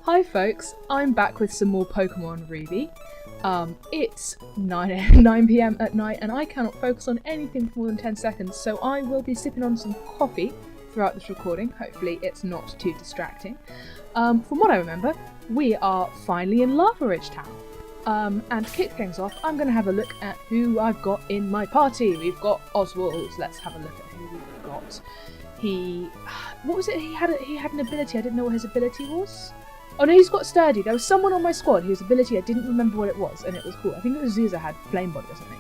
Hi folks, I'm back with some more Pokemon Ruby. It's 9 PM at night and I cannot focus on anything for more than 10 seconds, so I will be sipping on some coffee throughout this recording. Hopefully it's not too distracting. From what I remember, we are finally in Lavaridge town. And to kick things off, I'm going to have a look at who I've got in my party. We've got Oswald. Let's have a look at who we've got. What was it? He had an ability. I didn't know what his ability was. Oh no, he's got Sturdy. There was someone on my squad whose ability I didn't remember what it was, and it was cool. I think it was Zuza had Flame Body or something.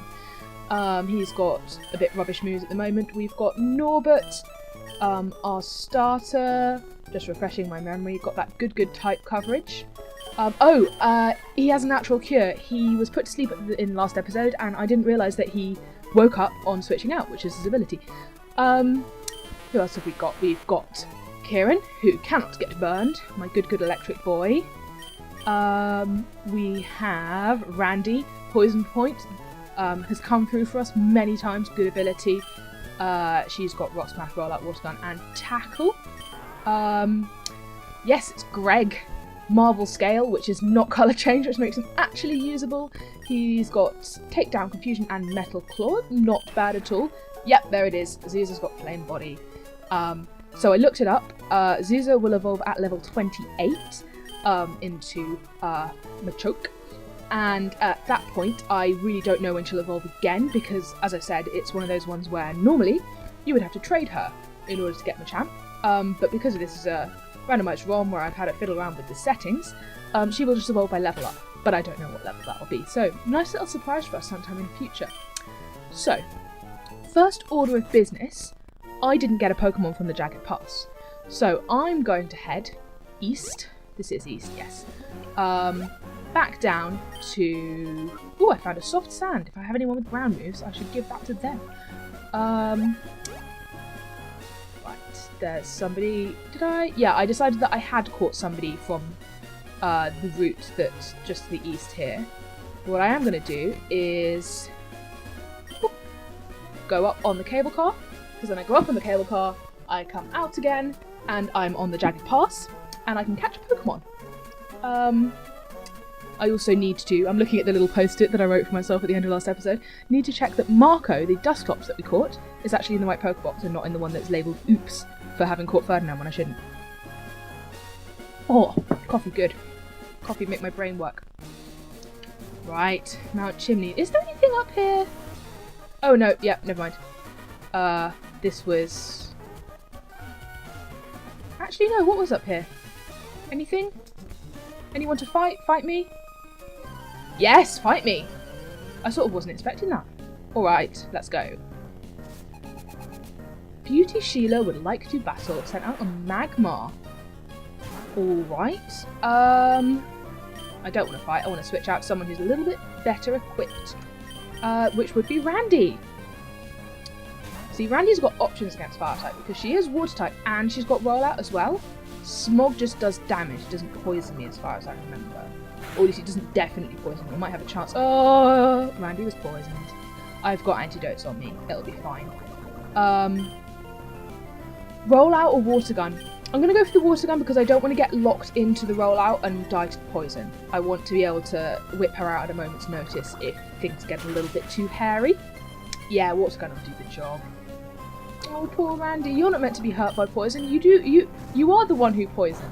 He's got a bit rubbish moves at the moment. We've got Norbert, our starter. Just refreshing my memory. Got that good type coverage. He has a natural cure. He was put to sleep in last episode, and I didn't realise that he woke up on switching out, which is his ability. Who else have we got? We've got Kieran, who cannot get burned. My good electric boy. We have Randy. Poison Point has come through for us many times. Good ability. She's got Rock Smash, Rollout, Water Gun, and Tackle. Yes, it's Greg. Marble Scale, which is not colour change, which makes him actually usable. He's got Takedown, Confusion, and Metal Claw. Not bad at all. Yep, there it is. Zuza's got Flame Body. So I looked it up. Zuza will evolve at level 28 into Machoke. And at that point, I really don't know when she'll evolve again, because, as I said, it's one of those ones where normally you would have to trade her in order to get Machamp. But because this is a randomised ROM where I've had to fiddle around with the settings, she will just evolve by level up. But I don't know what level that will be. So, nice little surprise for us sometime in the future. So, first order of business, I didn't get a Pokemon from the Jagged Pass. So I'm going to head east. This is east, yes. Back down to... Oh, I found a soft sand. If I have anyone with ground moves, I should give that to them. Right, there's somebody... Did I? Yeah, I decided that I had caught somebody from the route that's just to the east here. What I am going to do is... go up on the cable car. Because when I go up on the cable car, I come out again, and I'm on the Jagged Pass, and I can catch a Pokemon. I also need to, I'm looking at the little post-it that I wrote for myself at the end of last episode, need to check that Marco, the Dusclops that we caught, is actually in the right Pokebox and not in the one that's labelled oops for having caught Ferdinand when I shouldn't. Oh, coffee good. Coffee make my brain work. Right, Mount Chimney. Is there anything up here? Oh no, yeah, never mind. This was... Actually, no, what was up here? Anything? Anyone to fight? Fight me? Yes, fight me! I sort of wasn't expecting that. Alright, let's go. Beauty Sheila would like to battle. Sent out a Magmar. Alright. I don't want to fight. I want to switch out someone who's a little bit better equipped. Which would be Randy. See, Randy's got options against Fire type because she is Water type and she's got Rollout as well. Smog just does damage, it doesn't poison me as far as I remember. Or at least it doesn't definitely poison me. I might have a chance. Oh, Randy was poisoned. I've got antidotes on me. It'll be fine. Rollout or Water Gun? I'm going to go for the Water Gun because I don't want to get locked into the Rollout and die to poison. I want to be able to whip her out at a moment's notice if things get a little bit too hairy. Yeah, Water Gun will do the job. Oh, poor Randy, you're not meant to be hurt by poison. You are the one who poisoned.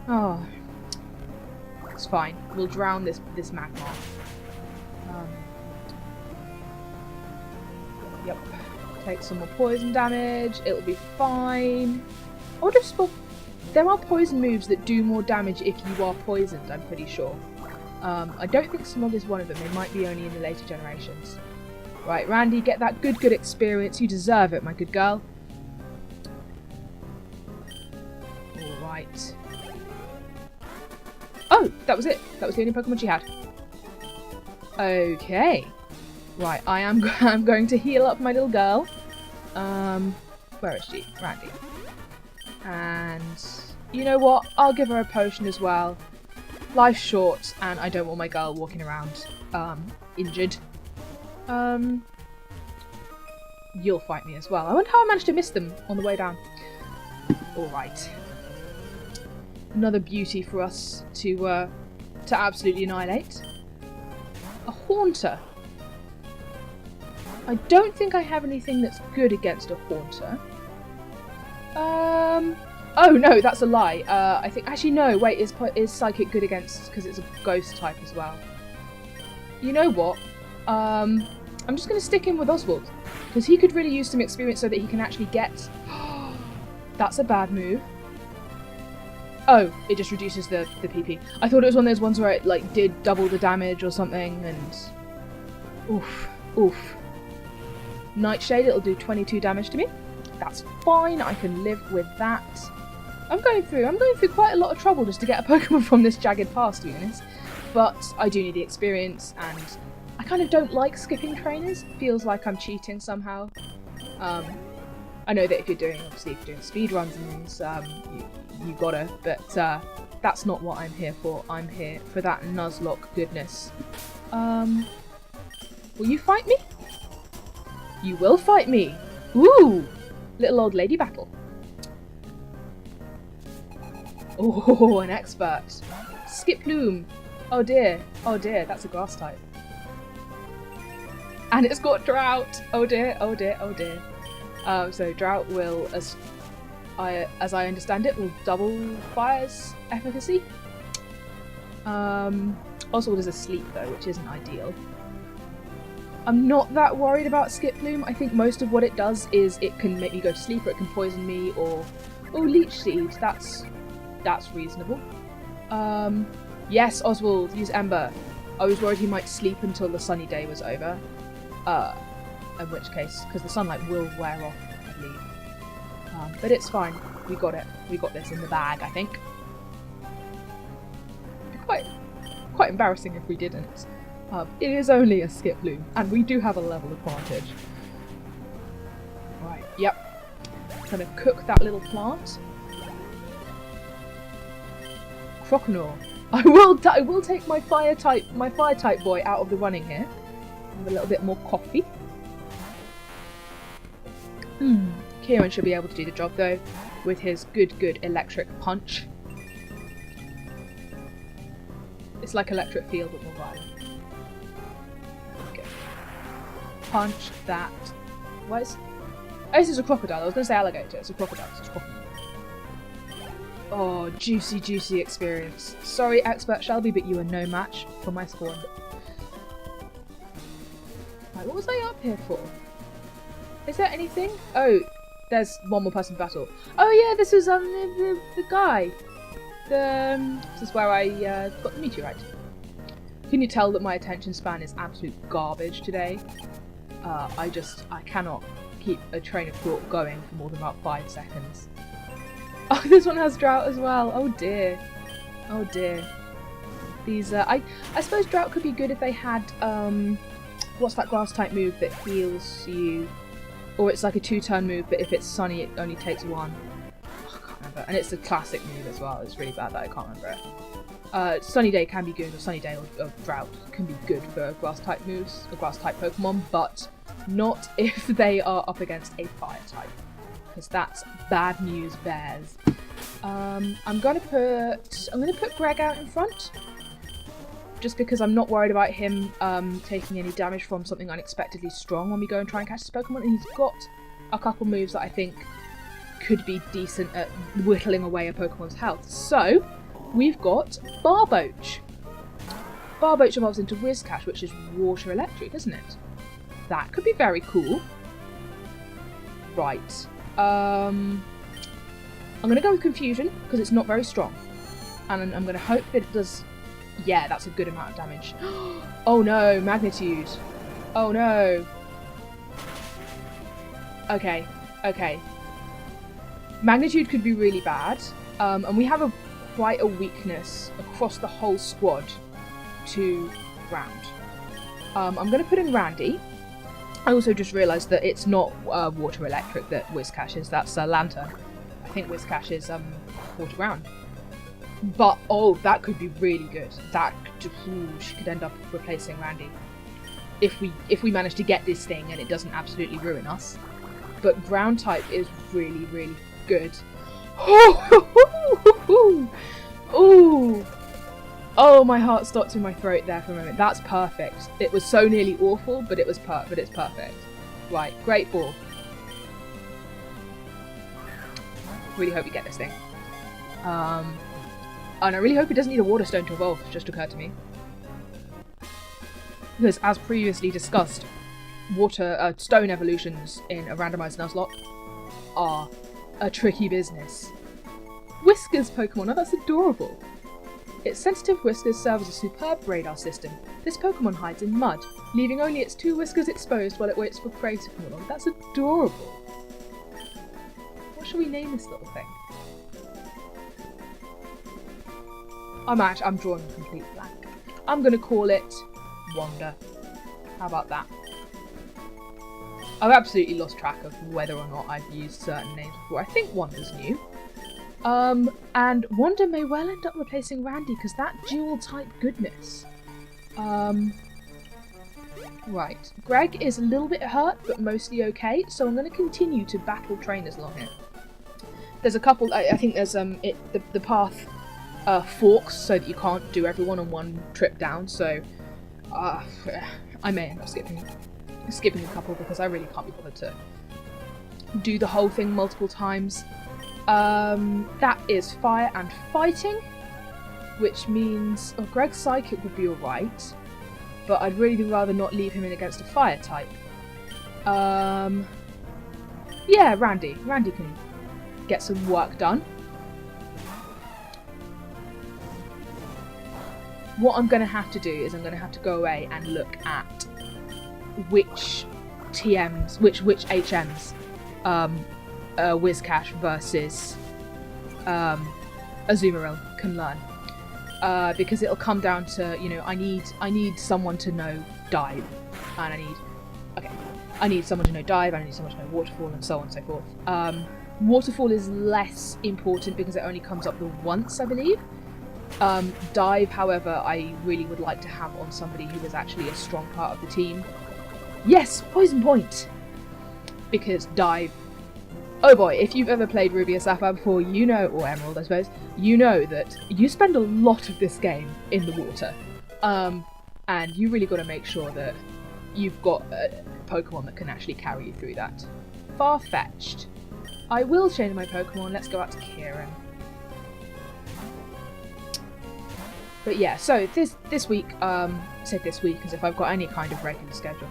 Oh. It's fine. We'll drown this Magmar. Yep. Take some more poison damage. It'll be fine. I wonder if there are poison moves that do more damage if you are poisoned, I'm pretty sure. I don't think Smog is one of them. They might be only in the later generations. Right, Randy, get that good experience. You deserve it, my good girl. Alright. Oh, that was it. That was the only Pokemon she had. Okay. Right, I'm going to heal up my little girl. Where is she? Randy. And you know what? I'll give her a potion as well. Life's short, and I don't want my girl walking around injured. You'll fight me as well. I wonder how I managed to miss them on the way down. Alright. Another beauty for us to absolutely annihilate. A Haunter. I don't think I have anything that's good against a Haunter. Oh no, that's a lie. I think, actually no, wait, is Psychic good against, because it's a ghost type as well. You know what? I'm just going to stick in with Oswald, because he could really use some experience so that he can actually get... That's a bad move. Oh, it just reduces the PP. I thought it was one of those ones where it like did double the damage or something, and... Oof, oof. Nightshade, it'll do 22 damage to me. That's fine, I can live with that. I'm going through quite a lot of trouble just to get a Pokemon from this jagged pass, to be honest. But I do need the experience, and I kind of don't like skipping trainers. Feels like I'm cheating somehow. I know that if you're doing speed runs and things, you gotta, but that's not what I'm here for. I'm here for that Nuzlocke goodness. Will you fight me? You will fight me! Ooh! Little old lady battle. Oh, an expert. Skiploom. Oh dear, that's a grass type. And it's got Drought. Oh dear, oh dear, oh dear. So Drought will, as I understand it, will double Fire's efficacy. Oswald is asleep though, which isn't ideal. I'm not that worried about Skiploom. I think most of what it does is it can make me go to sleep, or it can poison me, or Leech Seed. That's reasonable. Yes, Oswald, use Ember. I was worried he might sleep until the sunny day was over. In which case, because the sunlight will wear off, I believe. But it's fine. We got it. We got this in the bag, I think. Quite embarrassing if we didn't. It is only a Skiploom, and we do have a level advantage. Right, yep. Gonna cook that little plant. Croconaw. I will take my fire type boy out of the running here. Have a little bit more coffee. Kieran should be able to do the job though, with his good electric punch. It's like electric field but more violent. Okay. Punch that. What is? Oh, this is a crocodile. I was going to say alligator. It's a crocodile. It's a crocodile. Oh, juicy experience. Sorry, Expert Shelby, but you are no match for my spawn. Right, what was I up here for? Is there anything? Oh, there's one more person in battle. Oh yeah, this was the guy. This is where I got the meteorite. Can you tell that my attention span is absolute garbage today? I cannot keep a train of thought going for more than about 5 seconds. Oh, this one has Drought as well. Oh dear. Oh dear. These, I suppose Drought could be good if they had, what's that grass type move that heals you? Or it's like a 2-turn move, but if it's sunny, it only takes 1. Oh, I can't remember. And it's a classic move as well. It's really bad that I can't remember it. Sunny Day can be good, or Sunny Day or Drought can be good for grass type moves, or grass type Pokemon, but not if they are up against a fire type. Because that's bad news bears. I'm gonna put Greg out in front, just because I'm not worried about him taking any damage from something unexpectedly strong when we go and try and catch this Pokemon. And he's got a couple moves that I think could be decent at whittling away a Pokemon's health. So we've got Barboach. Barboach evolves into Whiscash, which is water electric, isn't it? That could be very cool. Right. I'm going to go with Confusion, because it's not very strong. And I'm going to hope that it does... Yeah, that's a good amount of damage. Oh no, Magnitude. Oh no. Okay. Magnitude could be really bad. And we have quite a weakness across the whole squad to ground. I'm going to put in Randy. I also just realised that it's not water electric that Whiscash is, that's Lantern. I think Whiscash is water ground. But, oh, that could be really good. She could end up replacing Randy. If we manage to get this thing and it doesn't absolutely ruin us. But ground type is really good. Oh, my heart stopped in my throat there for a moment. That's perfect. It was so nearly awful, but it's perfect. Right, great ball. Really hope we get this thing. And I really hope it doesn't need a water stone to evolve, just occurred to me. Because as previously discussed, stone evolutions in a randomized Nuzlocke are a tricky business. Whiskers Pokemon, oh that's adorable. Its sensitive whiskers serve as a superb radar system. This Pokemon hides in mud, leaving only its 2 whiskers exposed while it waits for prey to come along. That's adorable. What should we name this little thing? I'm drawing a complete blank. I'm gonna call it Wander. How about that? I've absolutely lost track of whether or not I've used certain names before. I think Wander's new. And Wander may well end up replacing Randy because that dual type goodness. Right. Greg is a little bit hurt, but mostly okay, so I'm going to continue to battle trainers along here. There's a couple, I think there's, the path forks so that you can't do everyone on one trip down, so I may end up skipping a couple because I really can't be bothered to do the whole thing multiple times. That is fire and fighting, which means Greg's psychic would be alright, but I'd really rather not leave him in against a fire type. Yeah, Randy can get some work done. What I'm going to have to do is I'm going to have to go away and look at which TMs, which HMs Whiscash versus Azumarill can learn. Because it'll come down to, you know, I need someone to know dive, and I need someone to know dive, and I need someone to know waterfall, and so on and so forth. Waterfall is less important because it only comes up the once, I believe. Dive, however, I really would like to have on somebody who is actually a strong part of the team. Yes, Poison Point! Because dive... Oh boy, if you've ever played Ruby or Sapphire before, you know, or Emerald I suppose, you know that you spend a lot of this game in the water. And you really got to make sure that you've got a Pokemon that can actually carry you through that. Far-fetched. I will change my Pokemon, let's go out to Kieran. But yeah, so this week, I say this week as if I've got any kind of regular schedule.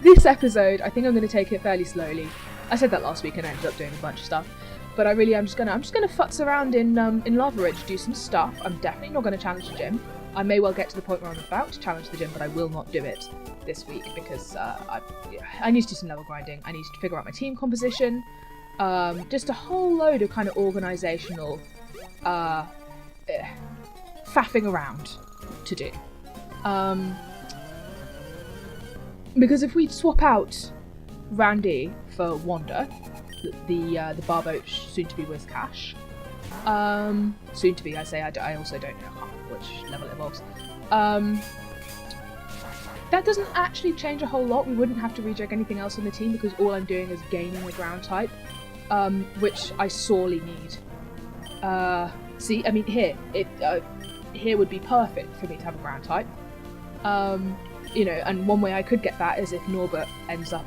This episode, I think I'm going to take it fairly slowly. I said that last week and I ended up doing a bunch of stuff. But I really am just gonna futz around in Lavaridge, do some stuff. I'm definitely not going to challenge the gym. I may well get to the point where I'm about to challenge the gym, but I will not do it this week because I need to do some level grinding. I need to figure out my team composition. Just a whole load of kind of organisational faffing around to do. Because if we swap out Randy for Wander, the Barboach soon-to-be Whiscash, soon-to-be, I say, I also don't know which level it evolves. That doesn't actually change a whole lot. We wouldn't have to rejig anything else on the team because all I'm doing is gaining a ground type, which I sorely need. See, I mean, here would be perfect for me to have a ground type. You know, and one way I could get that is if Norbert ends up,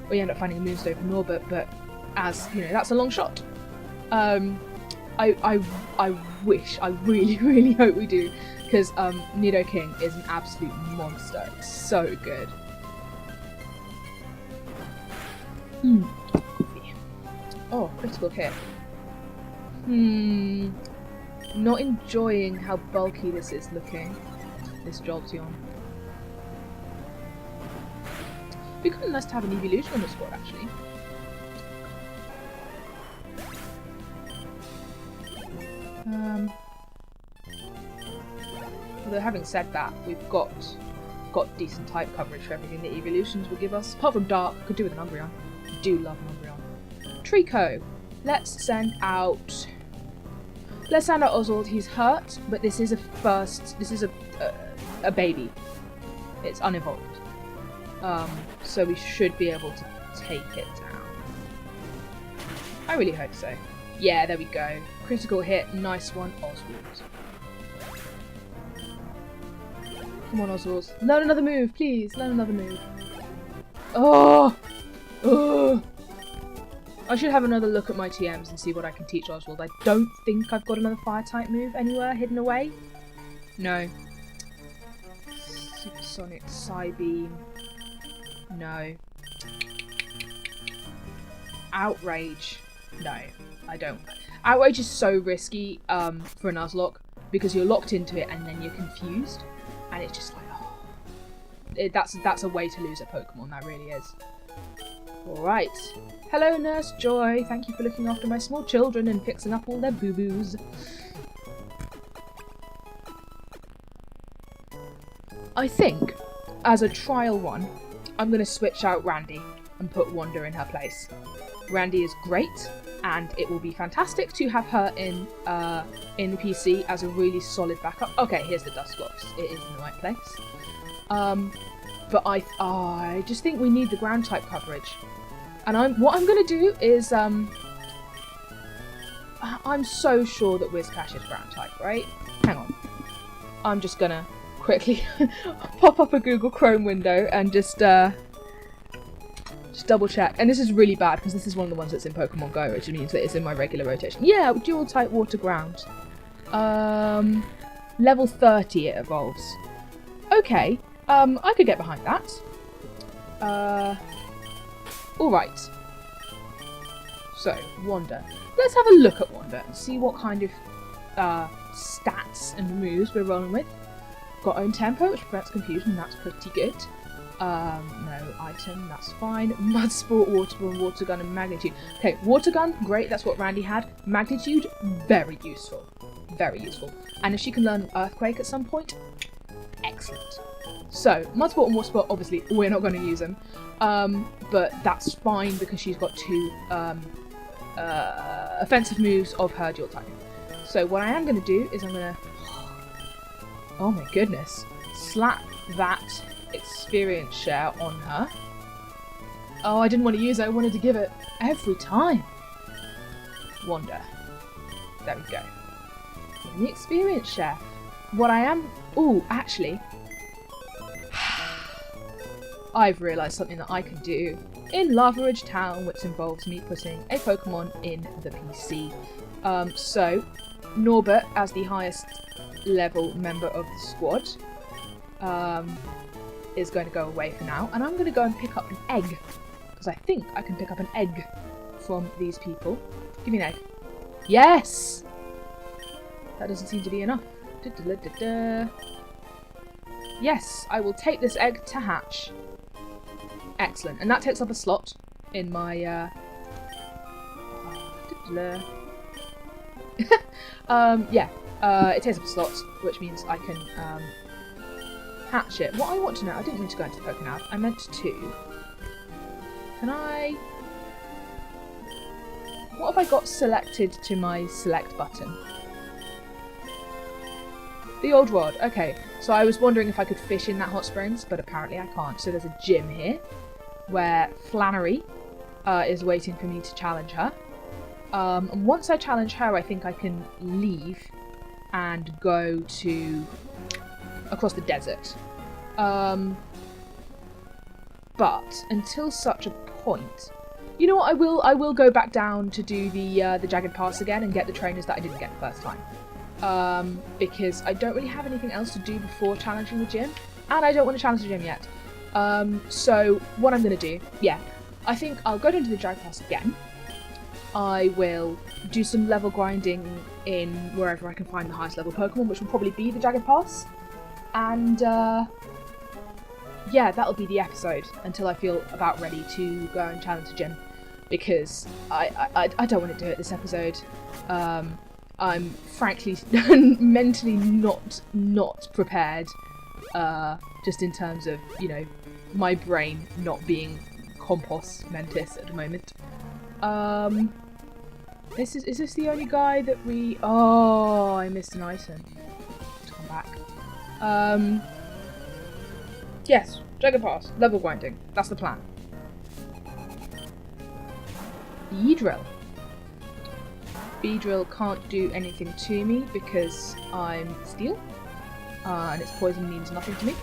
we end up finding a Moonstone for Norbert, but as, you know, that's a long shot. I wish, I really, really hope we do, because Nidoking is an absolute monster. It's so good. Coffee. Oh, critical hit. Not enjoying how bulky this is looking, this Jolteon. It'd be kind of nice to have an evolution on the squad, actually. Although having said that, we've got decent type coverage for everything the evolutions will give us. Apart from Dark, could do with an Umbreon. I do love an Umbreon. Trico. Let's send out Oswald. He's hurt, but this is a baby. It's unevolved. So we should be able to take it down. I really hope so. Yeah, there we go. Critical hit, nice one, Oswald. Come on, Oswald. Learn another move, please. Learn another move. Oh! Oh! I should have another look at my TMs and see what I can teach Oswald. I don't think I've got another fire-type move anywhere hidden away. No. Supersonic Psybeam. No. Outrage. No, I don't. Outrage is so risky for a Nuzlocke because you're locked into it and then you're confused. And it's just like, oh. That's a way to lose a Pokemon, that really is. Alright. Hello, Nurse Joy. Thank you for looking after my small children and fixing up all their boo-boos. I think, as a trial one, I'm going to switch out Randy and put Wanda in her place. Randy is great, and it will be fantastic to have her in the PC as a really solid backup. Okay, here's the Dusclops. It is in the right place. But I just think we need the ground type coverage. And what I'm going to do is, I'm so sure that Whiscash is ground type, right? Hang on. I'm just going to quickly pop up a Google Chrome window and just double check. And this is really bad because this is one of the ones that's in Pokemon Go, which means that it's in my regular rotation. Yeah, dual type water ground. Level 30 it evolves. Okay, I could get behind that. Alright. So, Wanda. Let's have a look at Wanda and see what kind of stats and moves we're rolling with. Got own tempo, which prevents confusion, that's pretty good. No item, that's fine. Mud Sport, Water Ball, Water Gun, and Magnitude. Okay, Water Gun, great, that's what Randy had. Magnitude, very useful. Very useful. And if she can learn Earthquake at some point, excellent. So, Mud Sport and Water Sport, obviously, we're not going to use them. But that's fine because she's got two offensive moves of her dual typing. So what I am going to do is I'm going to... Oh my goodness. Slap that experience share on her. Oh, I didn't want to use it. I wanted to give it every time. Wanda. There we go. The experience share. What I am... Ooh, actually... I've realised something that I can do in Lavaridge Town, which involves me putting a Pokemon in the PC. So, Norbert, as the highest level member of the squad, is going to go away for now, and I'm going to go and pick up an egg, because I think I can pick up an egg from these people. Give me an egg. Yes! That doesn't seem to be enough. Yes, I will take this egg to hatch. Excellent, and that takes up a slot in my yeah, it takes up a slot, which means I can hatch it. What I want to know, I didn't mean to go into Pokénav, I meant to. Can I? What have I got selected to my select button? The old rod. Okay, so I was wondering if I could fish in that hot springs, but apparently I can't. So there's a gym here where Flannery is waiting for me to challenge her. And once I challenge her, I think I can leave and go to across the desert. But until such a point, you know what? I will go back down to do the Jagged Pass again and get the trainers that I didn't get the first time. Because I don't really have anything else to do before challenging the gym, and I don't want to challenge the gym yet. So what I'm going to do, yeah, I think I'll go down to the Jagged Pass again. I will do some level grinding in wherever I can find the highest level Pokemon, which will probably be the Jagged Pass. And yeah, that'll be the episode until I feel about ready to go and challenge the gym, because I don't want to do it this episode. I'm frankly mentally not prepared, just in terms of, you know, my brain not being compos mentis at the moment. Is this the only guy that we... Oh, I missed an item. Let's come back. Yes, Jagged Pass, level grinding. That's the plan. Beedrill. Beedrill can't do anything to me because I'm steel. and its poison means nothing to me.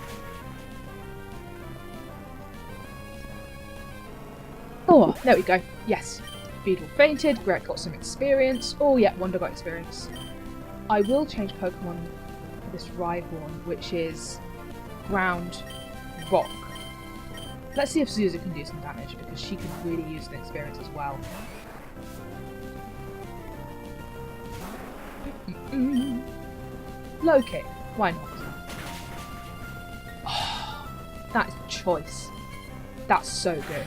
Oh, there we go. Yes. Beetle fainted, Gret got some experience. Oh yeah, Wonder got experience. I will change Pokemon for this Rhyhorn, which is Ground Rock. Let's see if Zuza can do some damage, because she could really use the experience as well. Low kick, why not? Oh, that is choice. That's so good.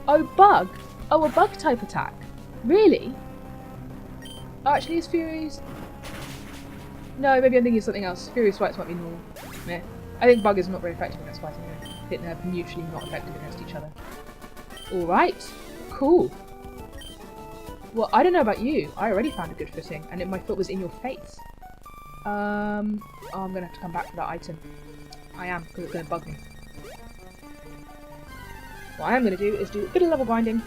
Oh, bug! Oh, a bug type attack. Really? Oh, actually, is Fury's... No, maybe I'm thinking of something else. Fury Swipes might be normal. Meh. I think bug is not very effective against fighting. I think they're mutually not effective against each other. Alright. Cool. Well, I don't know about you. I already found a good footing, and my foot was in your face. Oh, I'm gonna have to come back for that item. I am, because it's gonna bug me. What I am gonna do is do a bit of level grinding.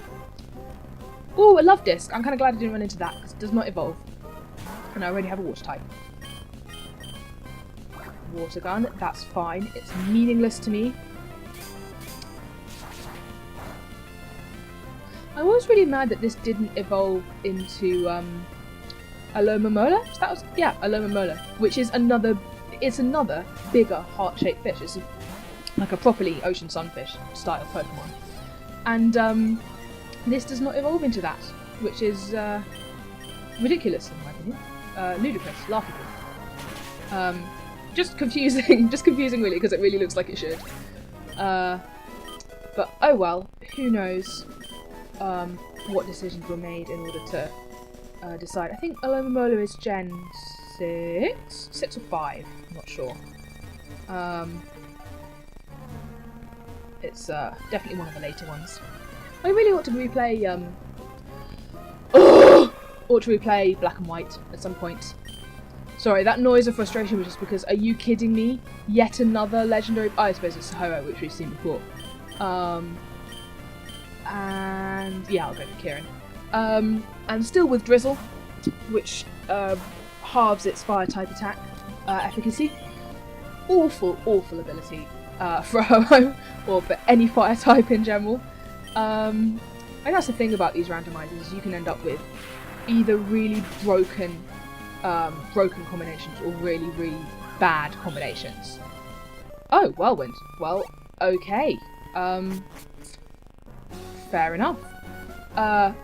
Oh, a love disc. I'm kind of glad I didn't run into that, because it does not evolve. And I already have a water type. Water gun, that's fine. It's meaningless to me. I was really mad that this didn't evolve into Alomomola. That was, yeah, Alomomola, which is another bigger heart-shaped fish. It's like a properly ocean sunfish style Pokemon, and this does not evolve into that, which is ridiculous in my opinion. Ludicrous, laughable. Just confusing, really, because it really looks like it should. But oh well, who knows what decisions were made in order to decide. I think Alomomola is Gen 6 or 5, I'm not sure. It's definitely one of the later ones. I really ought to replay Black and White at some point. Sorry, that noise of frustration was just because, are you kidding me? Yet another legendary... I suppose it's Ho-Oh, which we've seen before. And yeah, I'll go for Kieran. And still with Drizzle, which halves its fire type attack efficacy. Awful ability for Ho-Oh, or for any fire type in general. And that's the thing about these randomizers, you can end up with either really broken combinations or really bad combinations. Oh, Whirlwind. Well, okay. Fair enough.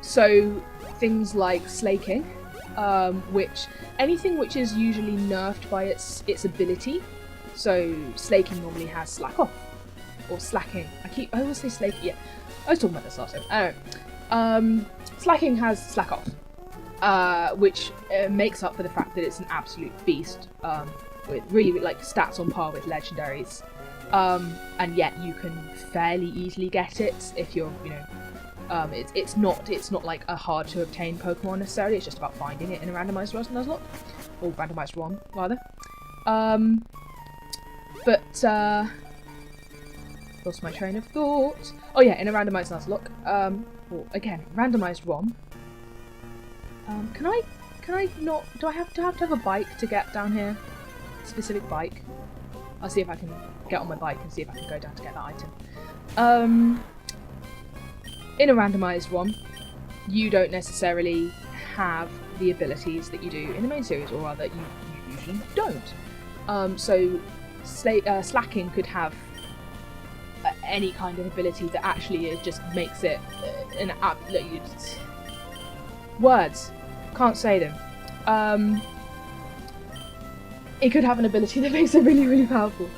So things like Slaking, anything which is usually nerfed by its ability. So Slaking normally has Slack Off or Slacking. I always say Slaking. Yeah, I was talking about this last time. I don't know. Slacking has Slack Off, which makes up for the fact that it's an absolute beast with really like stats on par with legendaries. And yet you can fairly easily get it if you're, it's not like a hard to obtain Pokemon necessarily. It's just about finding it in a randomized Nuzlocke, or randomized ROM rather. Lost my train of thought. Oh yeah, in a randomized Nuzlocke. Well, again, randomized ROM. Can I not? Do I have to have a bike to get down here? A specific bike. I'll see if I can get on my bike and see if I can go down to get that item. In a randomized ROM, you don't necessarily have the abilities that you do in the main series, or rather, you usually don't. So Slacking could have any kind of ability that actually just makes it an app. Words, can't say them. It could have an ability that makes it really powerful.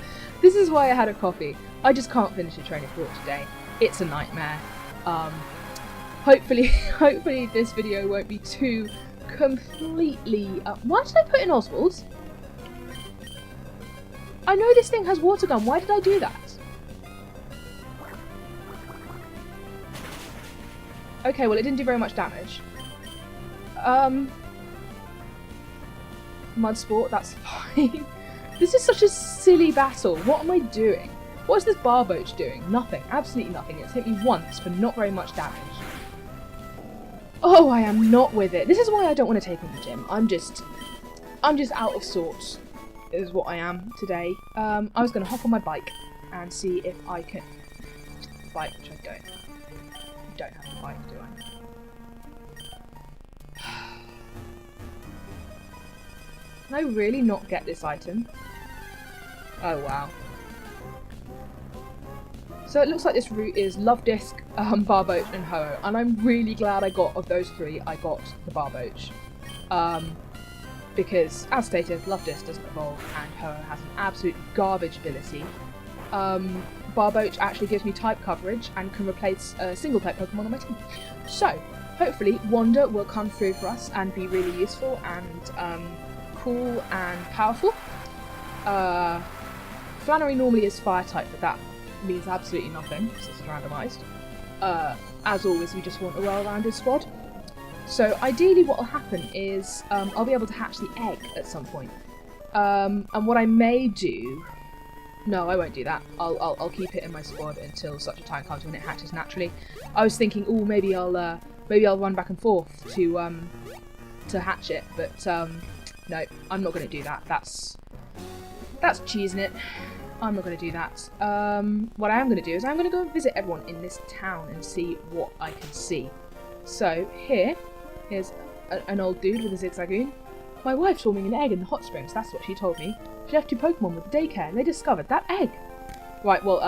This is why I had a coffee. I just can't finish a train of thought today. It's a nightmare. Hopefully this video won't be too completely... Why did I put in Oswald's? I know this thing has water gun. Why did I do that? Okay, well it didn't do very much damage. Mud Sport, that's fine. This is such a silly battle. What am I doing? What is this Barboach doing? Nothing. Absolutely nothing. It's hit me once for not very much damage. Oh, I am not with it. This is why I don't want to take on the gym. I'm just out of sorts. is what I am today. I was going to hop on my bike and see if I can... Bike, which I don't. I don't have a bike, do I? Can I really not get this item? Oh wow. So it looks like this route is Love Disc, Barboach and Ho-Oh, and I'm really glad I got, of those three, I got the Barboach. Because, as stated, Love Disc doesn't evolve, and Ho-Oh has an absolute garbage ability. Barboach actually gives me type coverage and can replace a single type Pokemon on my team. So, hopefully, Wander will come through for us and be really useful and cool and powerful. Flannery normally is fire type, but that means absolutely nothing, because it's randomised. As always, we just want a well-rounded squad. So ideally what will happen is I'll be able to hatch the egg at some point. And what I may do... No, I won't do that. I'll keep it in my squad until such a time comes when it hatches naturally. I was thinking, oh, maybe I'll run back and forth to hatch it, but no, I'm not going to do that. That's cheesing it. I'm not going to do that. What I am going to do is I'm going to go and visit everyone in this town and see what I can see. So here's an old dude with a zigzagoon. My wife's warming an egg in the hot springs, that's what she told me. She left 2 Pokemon with the daycare and they discovered that egg. Right, well,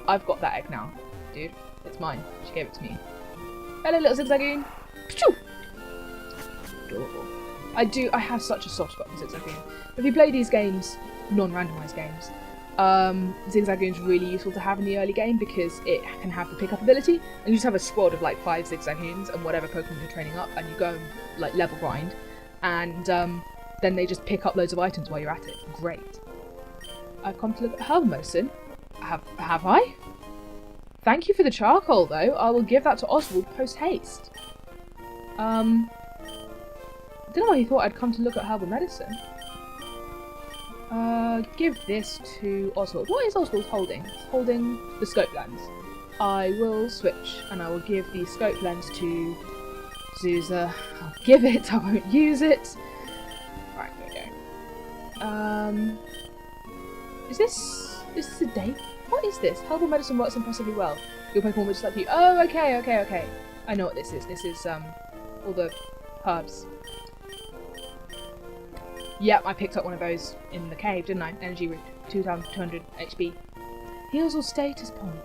I've got that egg now, dude. It's mine. She gave it to me. Hello, little zigzagoon. Pachoo! Adorable. I have such a soft spot for zigzagoon. If you play these games, non-randomised games, Zigzagoon's really useful to have in the early game because it can have the pickup ability, and you just have a squad of like 5 Zigzagoons and whatever Pokemon you're training up, and you go and like level grind, and then they just pick up loads of items while you're at it. Great. I've come to look at herbal medicine. Have I? Thank you for the charcoal though. I will give that to Oswald post haste. I don't know why he thought I'd come to look at herbal medicine. Give this to Oswald. What is Oswald holding? He's holding the scope lens. I will switch and I will give the scope lens to Zuza. I'll give it, I won't use it. Right, there we go. Is this a date? What is this? Herbal medicine works impressively well. Your Pokemon will just like you. Oh, okay. I know what this is. This is, all the herbs. Yep, I picked up one of those in the cave, didn't I? Energy root, 2200 HP. Heals or status point.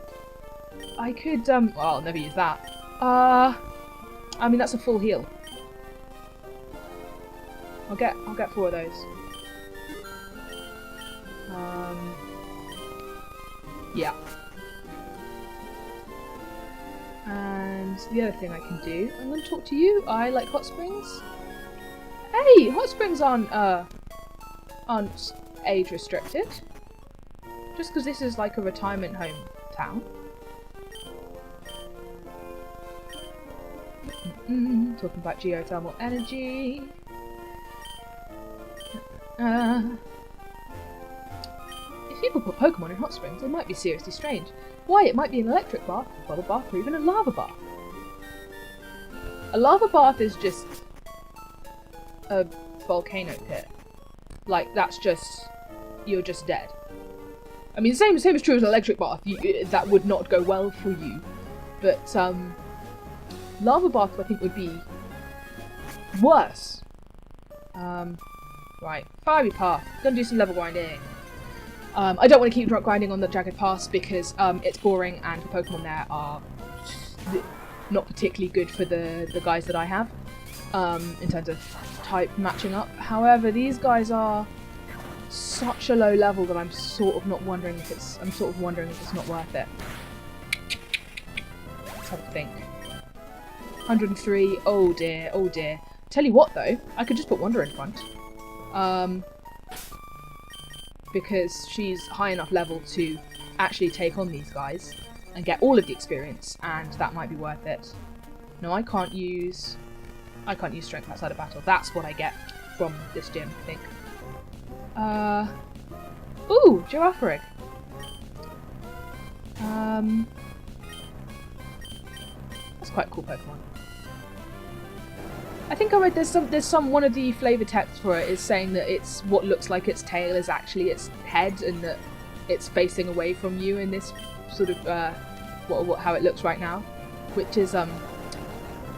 I could, well, I'll never use that. I mean, that's a full heal. I'll get 4 of those. Yeah. And the other thing I can do, I'm going to talk to you. I like hot springs. Hey, hot springs aren't age restricted. Just because this is like a retirement home town. Talking about geothermal energy. If people put Pokemon in hot springs, they might be seriously strange. Why? It might be an electric bath, a bubble bath, or even a lava bath. A lava bath is just a volcano pit. Like, that's just... you're just dead. I mean, same is true as an electric bath. That would not go well for you. But, lava bath, I think, would be worse. Right. Fiery Path. Gonna do some level grinding. I don't want to keep grinding on the Jagged Pass because it's boring and the Pokemon there are not particularly good for the guys that I have in terms of type matching up. However, these guys are such a low level that I'm sort of wondering if it's not worth it. Let's have a think. 103. Oh dear. Oh dear. Tell you what though, I could just put Wander in front. Because she's high enough level to actually take on these guys and get all of the experience, and that might be worth it. No, I can't use strength outside of battle. That's what I get from this gym, I think. Ooh, Girafarig. That's quite a cool Pokemon. I think I read there's some one of the flavor texts for it is saying that it's what looks like its tail is actually its head, and that it's facing away from you in this sort of how it looks right now, which is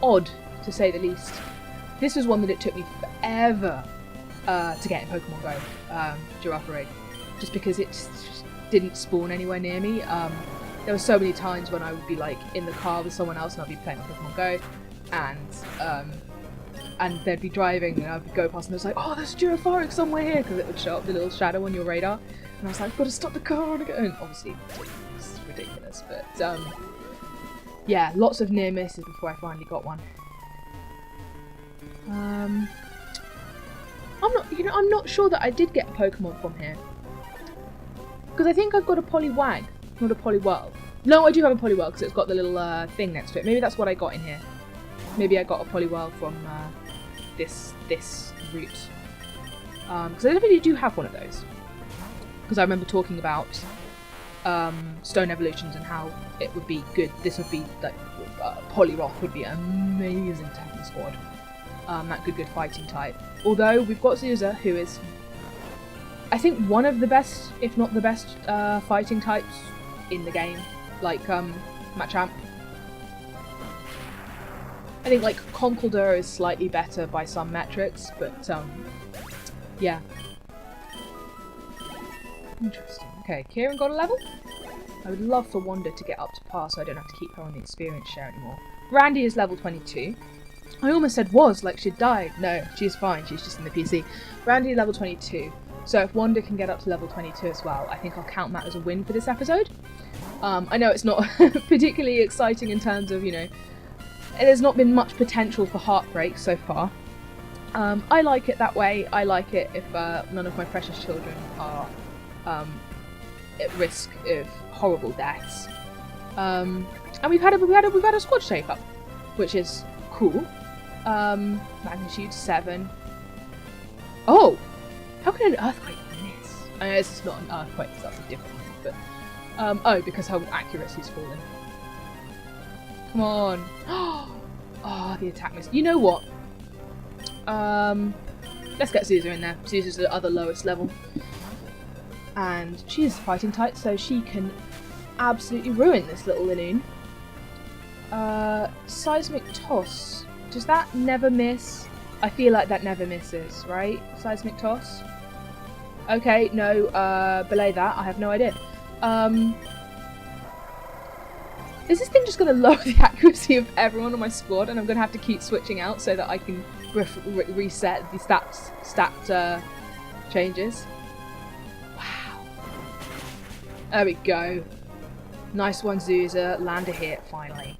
odd to say the least. This was one that it took me forever to get in Pokemon Go, Girafarig, just because it just didn't spawn anywhere near me. There were so many times when I would be like in the car with someone else and I'd be playing on Pokemon Go, and they'd be driving and I'd go past and it's like, oh, there's a Girafarig somewhere here, because it would show up the little shadow on your radar, and I was like, I've got to stop the car and go. And obviously it's ridiculous, but yeah, lots of near misses before I finally got one. I'm not sure that I did get a Pokemon from here, because I think I've got a Poliwag, not a Poliwhirl. No, I do have a Poliwhirl because it's got the little thing next to it. Maybe that's what I got in here. Maybe I got a Poliwhirl from this route, because I definitely do have one of those. Because I remember talking about Stone Evolutions and how it would be good. This would be like Poliwrath would be an amazing tech in squad. That good fighting type. Although we've got Zuza, who is, I think, one of the best, if not the best, fighting types in the game. Like Machamp. I think like Conkeldurr is slightly better by some metrics, but yeah. Interesting. Okay, Kieran got a level. I would love for Wanda to get up to par so I don't have to keep her on the experience share anymore. Randy is level 22. I almost said was, like she'd died. No, she's fine, she's just in the PC. Randy level 22. So if Wanda can get up to level 22 as well, I think I'll count that as a win for this episode. I know it's not particularly exciting in terms of, you know, there's not been much potential for heartbreak so far. I like it that way. I like it if none of my precious children are at risk of horrible deaths. And we've had a squad shape up, which is cool. Magnitude 7. Oh, how can an earthquake miss? I know this is not an earthquake, so that's a different thing, but oh, because how accuracy's fallen. Come on. Oh, the attack miss. You know what? Let's get Zuza in there. Zuza's the other lowest level. And she is fighting type, so she can absolutely ruin this little Linoon. Seismic Toss. Does that never miss? I feel like that never misses, right? Seismic Toss? Okay, no, belay that. I have no idea. Is this thing just going to lower the accuracy of everyone on my squad, and I'm going to have to keep switching out so that I can reset the stat changes? Wow. There we go. Nice one, Zuza. Land a hit, finally.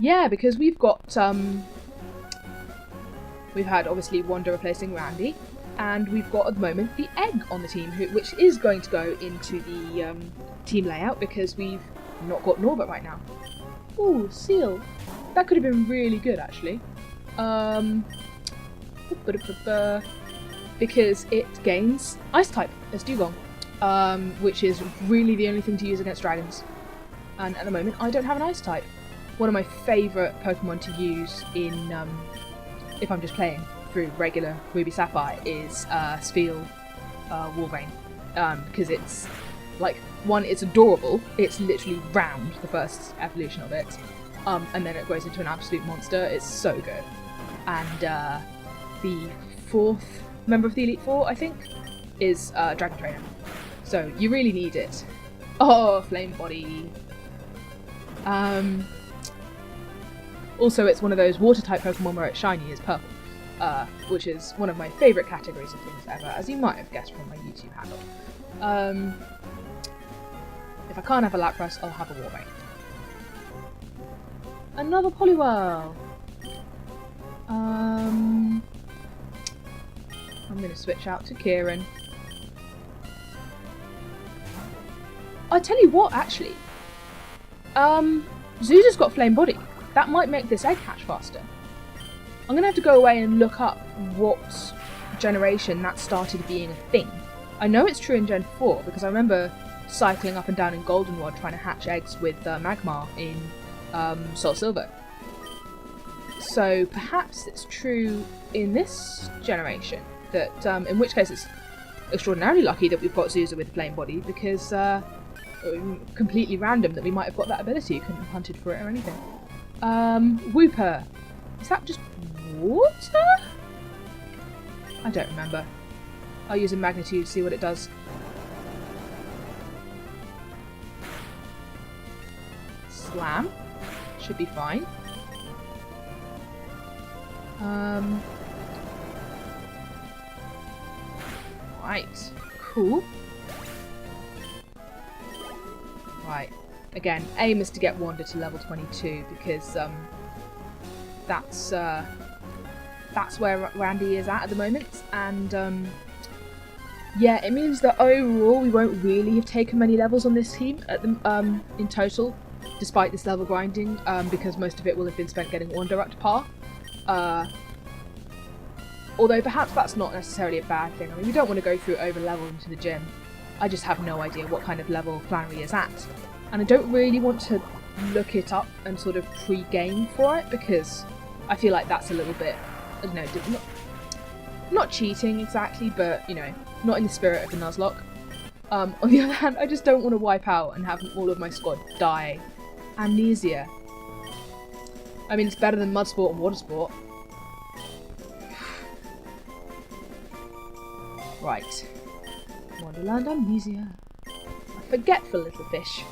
Yeah, because we've got, we've had, obviously, Wanda replacing Randy, and we've got, at the moment, the Egg on the team, which is going to go into the team layout, because we've not got Norbert right now. Ooh, Seal. That could have been really good, actually. Because it gains Ice-type as Dugong, which is really the only thing to use against dragons. And at the moment, I don't have an Ice-type. One of my favourite Pokemon to use in, if I'm just playing through regular Ruby Sapphire, is Spheal Wolverine. Because it's, like, one, it's adorable, it's literally round, the first evolution of it, and then it grows into an absolute monster. It's so good. And the fourth member of the Elite Four, I think, is Dragon Trainer. So you really need it. Oh, Flame Body. Also, it's one of those water-type Pokemon where it's shiny is purple, which is one of my favourite categories of things ever, as you might have guessed from my YouTube handle. If I can't have a Lapras, I'll have a Warbane. Another Poliwhirl! I'm going to switch out to Kieran. I tell you what, actually. Zuza's got Flame Body. That might make this egg hatch faster. I'm going to have to go away and look up what generation that started being a thing. I know it's true in Gen 4, because I remember cycling up and down in Goldenrod trying to hatch eggs with Magmar in Soul Silver. So perhaps it's true in this generation, that in which case it's extraordinarily lucky that we've got Zuza with Flame Body, because completely random that we might have got that ability, you couldn't have hunted for it or anything. Wooper. Is that just water? I don't remember. I'll use a magnitude to see what it does. Slam. Should be fine. Right. Cool. Right. Again, aim is to get Wander to level 22 because that's where Randy is at the moment, and yeah, it means that overall we won't really have taken many levels on this team at the in total, despite this level grinding, because most of it will have been spent getting Wander up to par. Although perhaps that's not necessarily a bad thing. I mean, we don't want to go through over-level into the gym. I just have no idea what kind of level Flannery is at. And I don't really want to look it up and sort of pre-game for it, because I feel like that's a little bit, I don't know, not cheating exactly, but, you know, not in the spirit of the Nuzlocke. On the other hand, I just don't want to wipe out and have all of my squad die. Amnesia. I mean, it's better than mud sport and water sport. Right. Wonderland Amnesia. A forgetful little fish.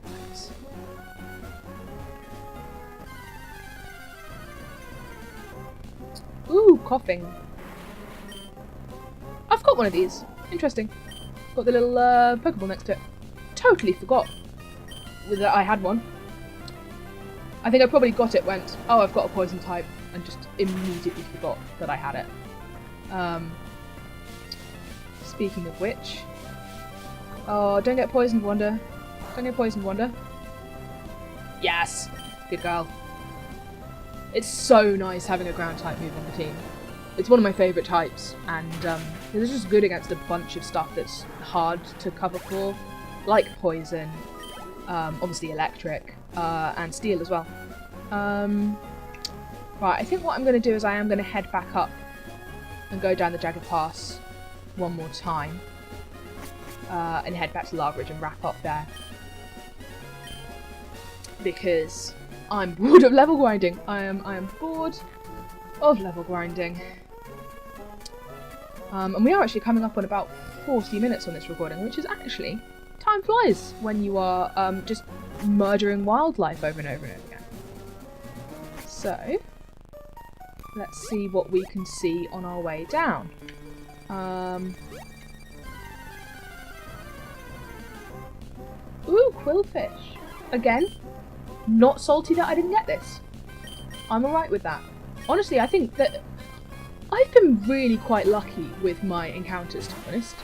Right. Ooh, coughing. I've got one of these. Interesting. Got the little Pokeball next to it. Totally forgot that I had one. I think I probably got it, went, oh, I've got a poison type, and just immediately forgot that I had it. Speaking of which, oh, don't get poisoned, Wander. Don't get poisoned, Wander. Yes! Good girl. It's so nice having a ground type move on the team. It's one of my favourite types, and it's just good against a bunch of stuff that's hard to cover for, like poison, obviously electric, and steel as well. Right, I think what I'm going to do is I am going to head back up and go down the Jagged Pass one more time, and head back to Lavaridge and wrap up there, because I'm bored of level grinding. I am bored of level grinding. And we are actually coming up on about 40 minutes on this recording, which is actually, time flies when you are just murdering wildlife over and over and over again. So, let's see what we can see on our way down. Ooh, Quillfish. Again, not salty that I didn't get this. I'm alright with that. Honestly, I think that I've been really quite lucky with my encounters, to be honest.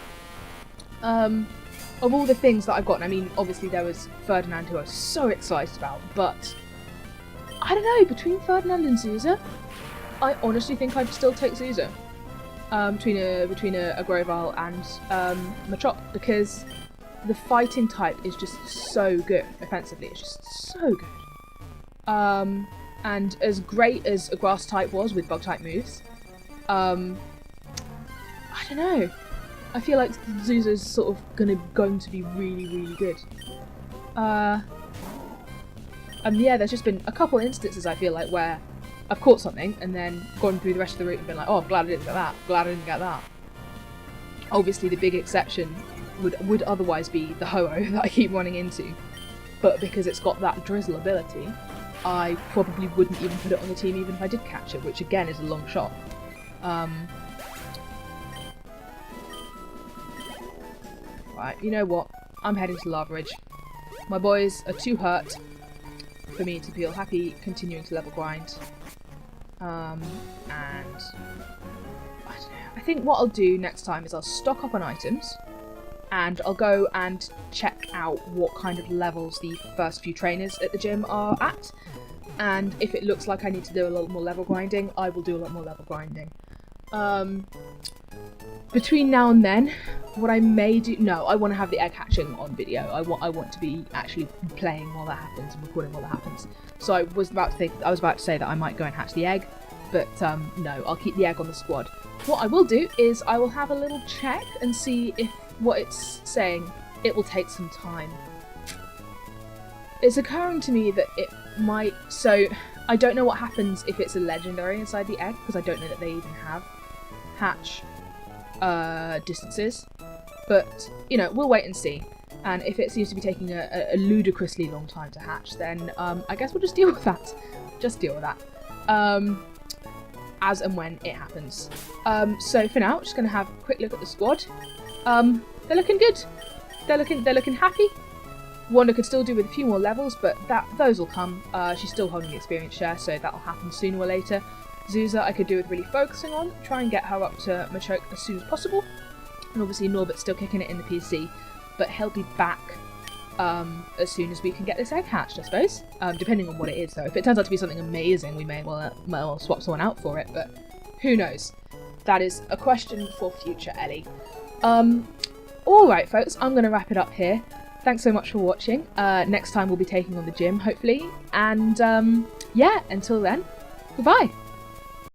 Of all the things that I've gotten, I mean, obviously there was Ferdinand, who I was so excited about, but I don't know, between Ferdinand and Zuza, I honestly think I'd still take Zuza. Between a Grovyle and Machop, because the fighting type is just so good. Offensively, it's just so good. And as great as a grass type was with bug type moves, I don't know. I feel like Zuza's sort of going to be really, really good. And yeah, there's just been a couple instances, I feel like, where I've caught something and then gone through the rest of the route and been like, oh, I'm glad I didn't get that. Glad I didn't get that. Obviously, the big exception would otherwise be the Ho-Oh that I keep running into. But because it's got that drizzle ability, I probably wouldn't even put it on the team even if I did catch it, which again is a long shot. Right, you know what? I'm heading to Lavaridge. My boys are too hurt for me to feel happy continuing to level grind. And I don't know. I think what I'll do next time is I'll stock up on items, and I'll go and check out what kind of levels the first few trainers at the gym are at. And if it looks like I need to do a lot more level grinding, I will do a lot more level grinding. Between now and then, what I may do... No, I want to have the egg hatching on video. I want to be actually playing while that happens and recording while that happens. So I was about to say that I might go and hatch the egg, but no, I'll keep the egg on the squad. What I will do is I will have a little check and see if what it's saying, it will take some time. It's occurring to me that it might... So, I don't know what happens if it's a legendary inside the egg, because I don't know that they even have hatch distances. But, you know, we'll wait and see. And if it seems to be taking a ludicrously long time to hatch, then I guess we'll just deal with that. Just deal with that. As and when it happens. So for now, just going to have a quick look at the squad. They're looking good. They're looking happy. Wanda could still do with a few more levels, but those will come. She's still holding the experience share, so that'll happen sooner or later. Zuza I could do with really focusing on, try and get her up to Machoke as soon as possible. And obviously Norbert's still kicking it in the PC, but he'll be back as soon as we can get this egg hatched, I suppose. Depending on what it is, though. If it turns out to be something amazing, we may well swap someone out for it, but who knows? That is a question for future Ellie. Alright folks, I'm going to wrap it up here. Thanks so much for watching. Next time we'll be taking on the gym, hopefully. And yeah, until then, goodbye!